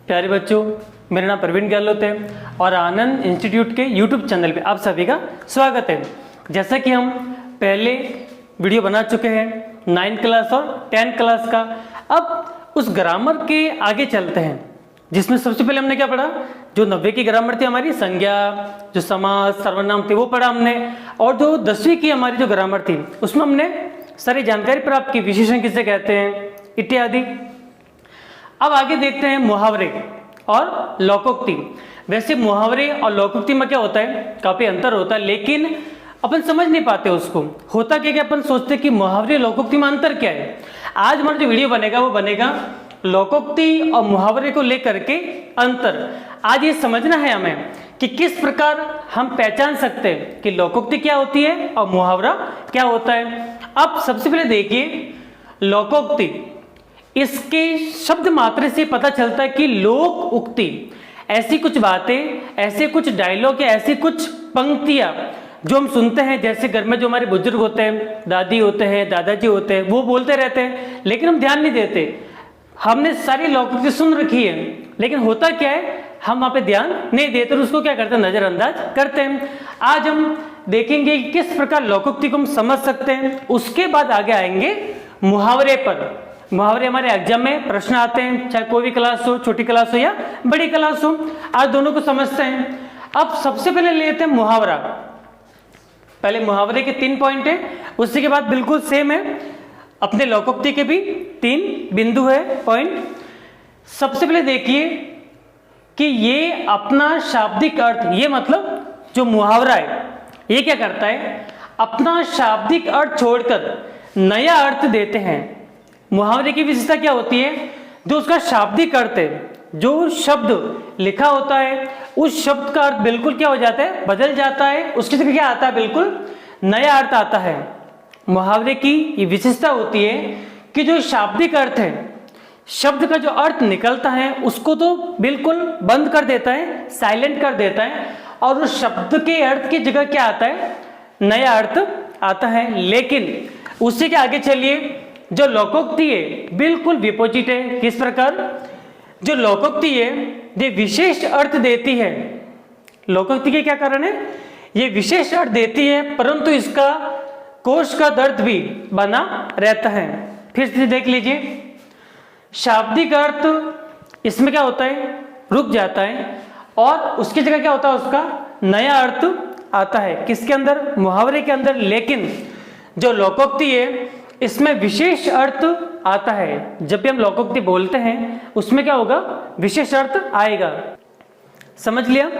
प्यारे बच्चों, मेरा नाम प्रवीण गहलोत है और आनंद इंस्टीट्यूट के यूट्यूब चैनल पे आप सभी का स्वागत है। जैसा कि हम पहले वीडियो बना चुके हैं 9th क्लास और 10th क्लास का, अब उस ग्रामर के आगे चलते हैं जिसमें सबसे पहले हमने क्या पढ़ा, जो 90 की ग्रामर थी हमारी, संज्ञा, जो समास, सर्वनाम थे वो पढ़ा हमने, और जो 10वीं की हमारी जो ग्रामर थी उसमें हमने सारी जानकारी प्राप्त की, विशेषण किसे कहते हैं इत्यादि। अब आगे देखते हैं मुहावरे और लोकोक्ति। वैसे मुहावरे और लोकोक्ति में क्या होता है, काफी अंतर होता है, लेकिन अपन समझ नहीं पाते उसको। होता क्या कि अपन सोचते कि मुहावरे लोकोक्ति में अंतर क्या है। आज हमारा जो वीडियो बनेगा वो बनेगा लोकोक्ति और मुहावरे को लेकर के अंतर। आज ये समझना है हमें कि किस प्रकार हम पहचान सकते हैं कि लोकोक्ति क्या होती है और मुहावरा क्या होता है। अब सबसे पहले देखिए लोकोक्ति, इसके शब्द मात्र से पता चलता है कि लोक उक्ति, ऐसी कुछ बातें, ऐसे कुछ डायलॉग या ऐसी कुछ पंक्तियां जो हम सुनते हैं, जैसे घर में जो हमारे बुजुर्ग होते हैं, दादी होते हैं, दादाजी होते हैं, वो बोलते रहते हैं लेकिन हम ध्यान नहीं देते। हमने सारी लोकोक्ति सुन रखी है लेकिन होता क्या है, हम वहां पे ध्यान नहीं देते और उसको क्या करते हैं, नजरअंदाज करते हैं। आज हम देखेंगे कि किस प्रकार लोकोक्ति को हम समझ सकते हैं। उसके बाद आगे आएंगे मुहावरे पर। मुहावरे हमारे एग्जाम में प्रश्न आते हैं, चाहे कोई भी क्लास हो, छोटी क्लास हो या बड़ी क्लास हो, आज दोनों को समझते हैं। अब सबसे पहले लेते हैं मुहावरा। पहले मुहावरे के 3 पॉइंट है, उसी के बाद बिल्कुल सेम है, अपने लोकोक्ति के भी 3 बिंदु है, पॉइंट। सबसे पहले देखिए कि ये अपना शाब्दिक अर्थ, ये मतलब जो मुहावरा है ये क्या करता है, अपना शाब्दिक अर्थ छोड़कर नया अर्थ देते हैं। मुहावरे की विशेषता क्या होती है, जो उसका शाब्दिक अर्थ है, जो शब्द लिखा होता है उस शब्द का अर्थ बिल्कुल क्या हो जाता है, बदल जाता है, उसकी जगह क्या आता है, बिल्कुल नया अर्थ आता है। मुहावरे की ये विशेषता होती है कि जो शाब्दिक अर्थ है, शब्द का जो अर्थ निकलता है उसको तो बिल्कुल बंद कर देता है, साइलेंट कर देता है, और उस शब्द के अर्थ की जगह क्या आता है, नया अर्थ आता है। लेकिन उससे के आगे चलिए, जो लोकोक्ति है बिल्कुल विपोजिट है। किस प्रकार, जो लोकोक्ति है ये विशेष अर्थ देती है। लोकोक्ति के क्या कारण है, ये विशेष अर्थ देती है परंतु इसका कोश का दर्द भी बना रहता है। फिर से देख लीजिए, शाब्दिक अर्थ इसमें क्या होता है, रुक जाता है और उसकी जगह क्या होता है, उसका नया अर्थ आता है। किसके अंदर, मुहावरे के अंदर। लेकिन जो लोकोक्ति है इसमें विशेष अर्थ आता है। जब भी हम लोकोक्ति बोलते हैं उसमें क्या होगा, विशेष अर्थ आएगा। समझ लिया,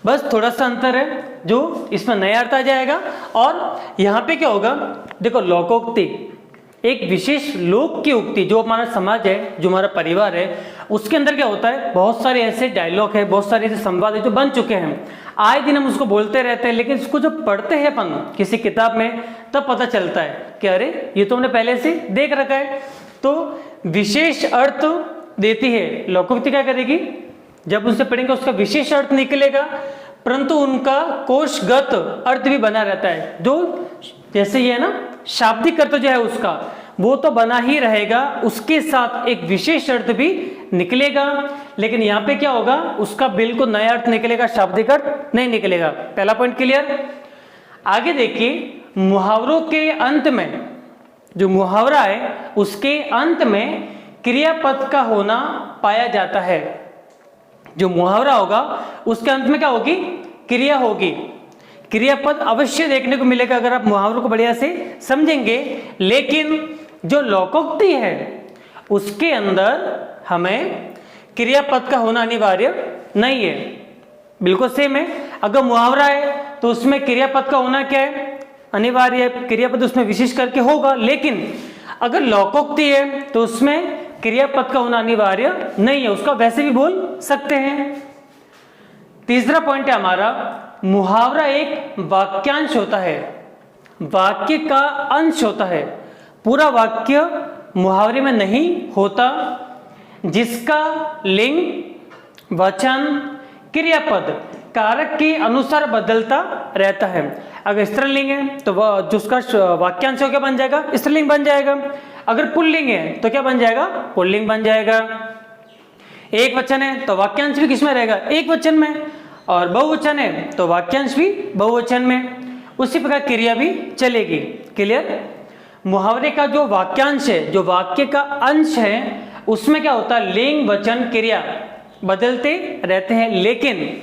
बस थोड़ा सा अंतर है, जो इसमें नया अर्थ आ जाएगा। और यहाँ पे क्या होगा, देखो लोकोक्ति एक विशेष लोक की उक्ति, जो हमारा समाज है, जो हमारा परिवार है, उसके अंदर क्या होता है, बहुत सारे ऐसे डायलॉग है, बहुत सारे ऐसे संवाद है जो बन चुके हैं, आए दिन हम उसको बोलते रहते हैं। लेकिन इसको जब पढ़ते हैं अपन किसी किताब में तब पता चलता है कि अरे ये तो हमने पहले से देख रखा है। तो विशेष अर्थ देती है लोकोक्ति। क्या करेगी, जब उनसे पढ़ेंगे उसका विशेष अर्थ निकलेगा परंतु उनका कोशगत अर्थ भी बना रहता है। जो जैसे ये है ना, शाब्दिक अर्थ जो है उसका वो तो बना ही रहेगा, उसके साथ एक विशेष अर्थ भी निकलेगा। लेकिन यहाँ पे क्या होगा, उसका बिल्कुल नया अर्थ निकलेगा, शाब्दिक अर्थ नहीं निकलेगा। पहला पॉइंट क्लियर। आगे देखिए, मुहावरों के अंत में, जो मुहावरा है उसके अंत में क्रियापद का होना पाया जाता है। जो मुहावरा होगा उसके अंत में क्या होगी, क्रिया होगी। क्रियापद अवश्य देखने को मिलेगा अगर आप मुहावरों को बढ़िया से समझेंगे। लेकिन जो लोकोक्ति है उसके अंदर हमें क्रियापद का होना अनिवार्य नहीं है, बिल्कुल सेम है। अगर मुहावरा है तो उसमें क्रियापद का होना क्या है, अनिवार्य है, क्रियापद उसमें विशेष करके होगा। लेकिन अगर लोकोक्ति है तो उसमें क्रियापद का होना अनिवार्य नहीं है, उसका वैसे भी बोल सकते हैं। तीसरा पॉइंट है हमारा, मुहावरा एक वाक्यांश होता है, वाक्य का अंश होता है। पूरा वाक्य मुहावरे में नहीं होता, जिसका लिंग, वचन, क्रियापद कारक के अनुसार बदलता रहता है। अगर स्त्रीलिंग है तो वह जो उसका वाक्यांश क्या बन जाएगा, स्त्रीलिंग बन जाएगा। अगर पुल्लिंग है तो क्या बन जाएगा, पुल्लिंग बन जाएगा। एक वचन है तो वाक्यांश भी किसमें रहेगा, एक वचन में, और बहुवचन है तो वाक्यांश भी बहुवचन में। उसी प्रकार क्रिया भी चलेगी। क्लियर। मुहावरे का जो वाक्यांश है, जो वाक्य का अंश है, उसमें क्या होता है, लिंग वचन क्रिया बदलते रहते हैं। लेकिन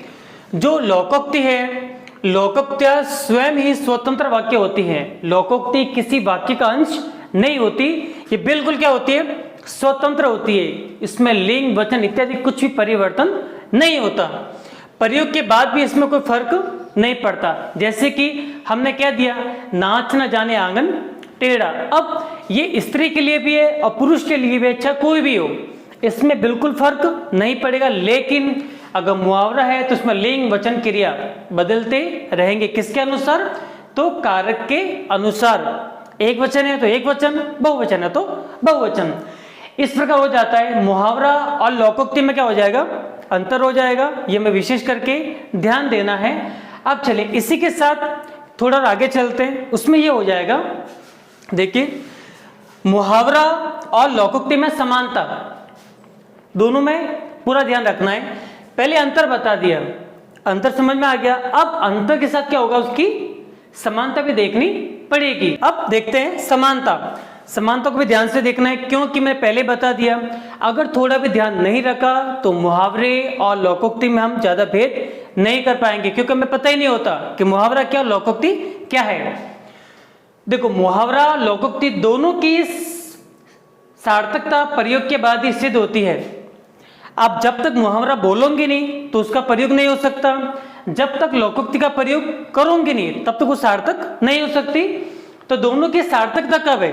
जो लोकोक्ति है, लोकोक्तियां स्वयं ही स्वतंत्र वाक्य होती है। लोकोक्ति किसी वाक्य का अंश नहीं होती, ये बिल्कुल क्या होती है, स्वतंत्र होती है। इसमें लिंग वचन इत्यादि कुछ भी परिवर्तन नहीं होता। प्रयोग के बाद भी इसमें कोई फर्क नहीं पड़ता। जैसे कि हमने क्या दिया, नाच न जाने आंगन टेढ़ा। अब ये स्त्री के लिए भी है और पुरुष के लिए भी, अच्छा कोई भी हो, इसमें बिल्कुल फर्क नहीं पड़ेगा। लेकिन अगर मुहावरा है तो उसमें लिंग वचन क्रिया बदलते रहेंगे। किसके अनुसार, तो कारक के अनुसार। एक वचन है तो एक वचन, बहुवचन है तो बहुवचन। इस प्रकार हो जाता है। मुहावरा और लोकोक्ति में क्या हो जाएगा, अंतर हो जाएगा। ये मैं विशेष करके ध्यान देना है। अब चले इसी के साथ थोड़ा आगे चलते हैं, उसमें ये हो जाएगा। देखिए, मुहावरा और लोकोक्ति में समानता, दोनों में पूरा ध्यान रखना है। पहले अंतर बता दिया, अंतर समझ में आ गया। अब अंतर के साथ क्या होगा, उसकी समानता भी देखनी पड़ेगी। अब देखते हैं समानता। समानता को भी ध्यान से देखना है, क्योंकि मैं पहले बता दिया, अगर थोड़ा भी ध्यान नहीं रखा तो मुहावरे और लोकोक्ति में हम ज्यादा भेद नहीं कर पाएंगे, क्योंकि हमें पता ही नहीं होता कि मुहावरा क्या, लोकोक्ति क्या है। देखो, मुहावरा लोकोक्ति दोनों की सार्थकता प्रयोग के बाद ही सिद्ध होती है। आप जब तक मुहावरा बोलोगे नहीं तो उसका प्रयोग नहीं हो सकता, जब तक लोकोक्ति का प्रयोग करोगे नहीं तब तक वो सार्थक नहीं हो सकती। तो दोनों की सार्थकता कब है,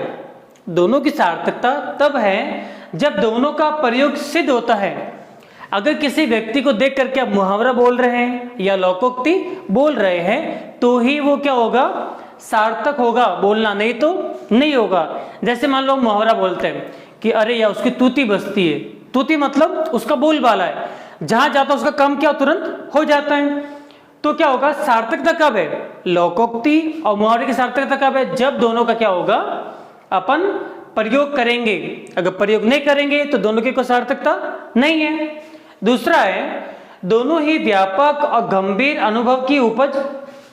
दोनों की सार्थकता तब है जब दोनों का प्रयोग सिद्ध होता है। अगर किसी व्यक्ति को देख करके आप मुहावरा बोल रहे हैं या लोकोक्ति बोल रहे हैं तो ही वो क्या होगा, सार्थक होगा बोलना, नहीं तो नहीं होगा। जैसे मान लो मुहावरा बोलते हैं कि अरे यार उसकी तूती बजती है। तूती मतलब उसका बोलबाला है, जहां जाता है उसका काम क्या तुरंत हो जाता है। तो क्या होगा, सार्थकता कब है, लोकोक्ति और मुहावरे की सार्थकता कब है, जब दोनों का क्या होगा, अपन प्रयोग करेंगे। अगर प्रयोग नहीं करेंगे तो दोनों की कोई सार्थकता नहीं है। दूसरा है, दोनों ही व्यापक और गंभीर अनुभव की उपज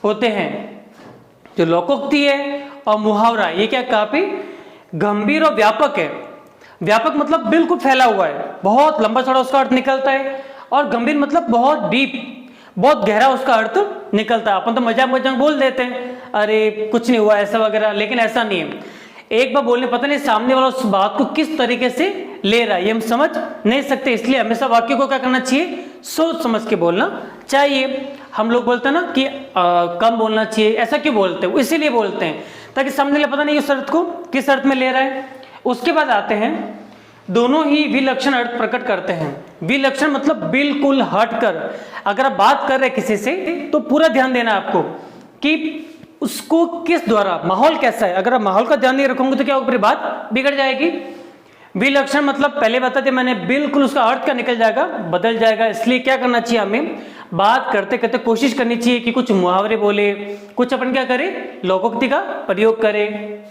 होते हैं। जो लोकोक्ति है और मुहावरा, ये क्या काफी गंभीर और व्यापक है। व्यापक मतलब बिल्कुल फैला हुआ है, बहुत लंबा चौड़ा उसका अर्थ निकलता है, और गंभीर मतलब बहुत डीप, बहुत गहरा उसका अर्थ निकलता है। अपन तो मजाक मजाक बोल देते हैं, अरे कुछ नहीं हुआ ऐसा वगैरह, लेकिन ऐसा नहीं है। एक बार बोलने पता नहीं सामने वाला उस बात को किस तरीके से ले रहा है, ये हम समझ नहीं सकते। इसलिए हमेशा वाक्य को क्या करना चाहिए, सोच समझ के बोलना चाहिए। हम लोग बोलते हैं ना कि कम बोलना चाहिए, ऐसा क्यों बोलते हैं, इसीलिए बोलते हैं ताकि सामने वाला पता नहीं उस अर्थ को किस अर्थ में ले रहा है। उसके बाद आते हैं, दोनों ही विलक्षण अर्थ प्रकट करते हैं। विलक्षण मतलब बिल्कुल हटकर। अगर आप बात कर रहे हैं किसी से तो पूरा ध्यान देना आपको कि उसको किस द्वारा, माहौल कैसा है। अगर आप माहौल का ध्यान नहीं रखोगे तो क्या होगा, बात बिगड़ जाएगी। विलक्षण मतलब पहले बता दिया मैंने, बिल्कुल उसका अर्थ का निकल जाएगा, बदल जाएगा। इसलिए क्या करना चाहिए, हमें बात करते करते कोशिश करनी चाहिए कि कुछ मुहावरे बोले, कुछ अपन क्या करें, लोकोक्ति का प्रयोग करें।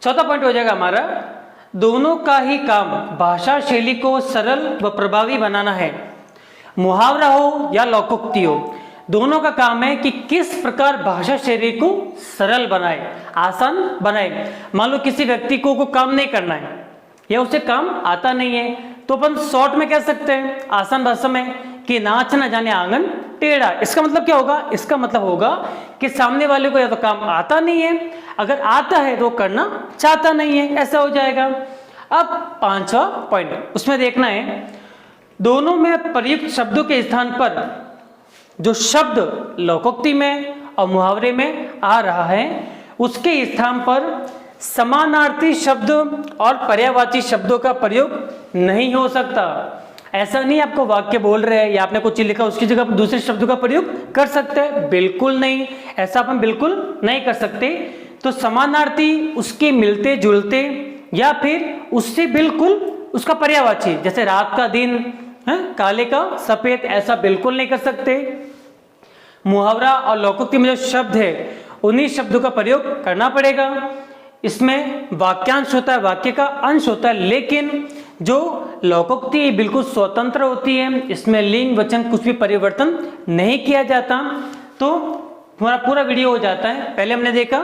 चौथा पॉइंट हो जाएगा हमारा, दोनों का ही काम भाषा शैली को सरल व प्रभावी बनाना है। मुहावरा हो या लोकोक्ति हो, दोनों का काम है कि किस प्रकार भाषा शैली को सरल बनाए, आसान बनाए। मान लो किसी व्यक्ति को काम नहीं करना है या उसे काम आता नहीं है, तो अपन शॉर्ट में कह सकते हैं, आसान भाषा में, कि नाच न जाने आंगन टेढ़ा। इसका मतलब क्या होगा, इसका मतलब होगा कि सामने वाले को या तो काम आता नहीं है, अगर आता है तो करना चाहता नहीं है, ऐसा हो जाएगा। अब पांचवा पॉइंट, उसमें देखना है, दोनों में प्रयुक्त शब्दों के स्थान पर जो शब्द लोकोक्ति में और मुहावरे में आ रहा है उसके स्थान पर समानार्थी शब्द और पर्यायवाची शब्दों का प्रयोग नहीं हो सकता। ऐसा नहीं आपको वाक्य बोल रहे हैं या आपने कुछ लिखा उसकी जगह दूसरे शब्दों का प्रयोग कर सकते हैं, बिल्कुल नहीं, ऐसा अपन बिल्कुल नहीं कर सकते। तो समानार्थी उसके मिलते जुलते या फिर उससे बिल्कुल उसका पर्यायवाची, जैसे रात का दिन है, काले का सफेद, ऐसा बिल्कुल नहीं कर सकते। मुहावरा और लोकोक्ति में जो शब्द है उन्हीं शब्दों का प्रयोग करना पड़ेगा। इसमें वाक्यांश होता है, वाक्य का अंश होता है, लेकिन जो लोकोक्ति है बिल्कुल स्वतंत्र होती है, इसमें लिंग वचन कुछ भी परिवर्तन नहीं किया जाता। तो हमारा पूरा वीडियो हो जाता है। पहले हमने देखा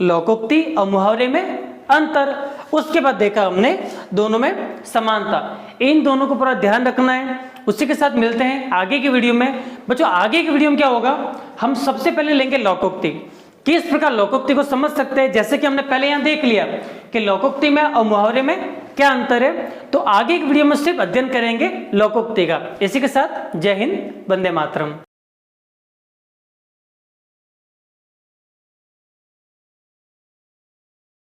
लोकोक्ति और मुहावरे में अंतर, उसके बाद देखा हमने दोनों में समानता। इन दोनों को पूरा ध्यान रखना है। उसी के साथ मिलते हैं आगे की वीडियो में। बच्चों आगे की वीडियो में क्या होगा, हम सबसे पहले लेंगे लोकोक्ति, किस प्रकार लोकोक्ति को समझ सकते हैं। जैसे कि हमने पहले यहाँ देख लिया कि लोकोक्ति में और मुहावरे में क्या अंतर है, तो आगे की वीडियो में सिर्फ अध्ययन करेंगे लोकोक्ति का। इसी के साथ जय हिंद, वंदे मातरम।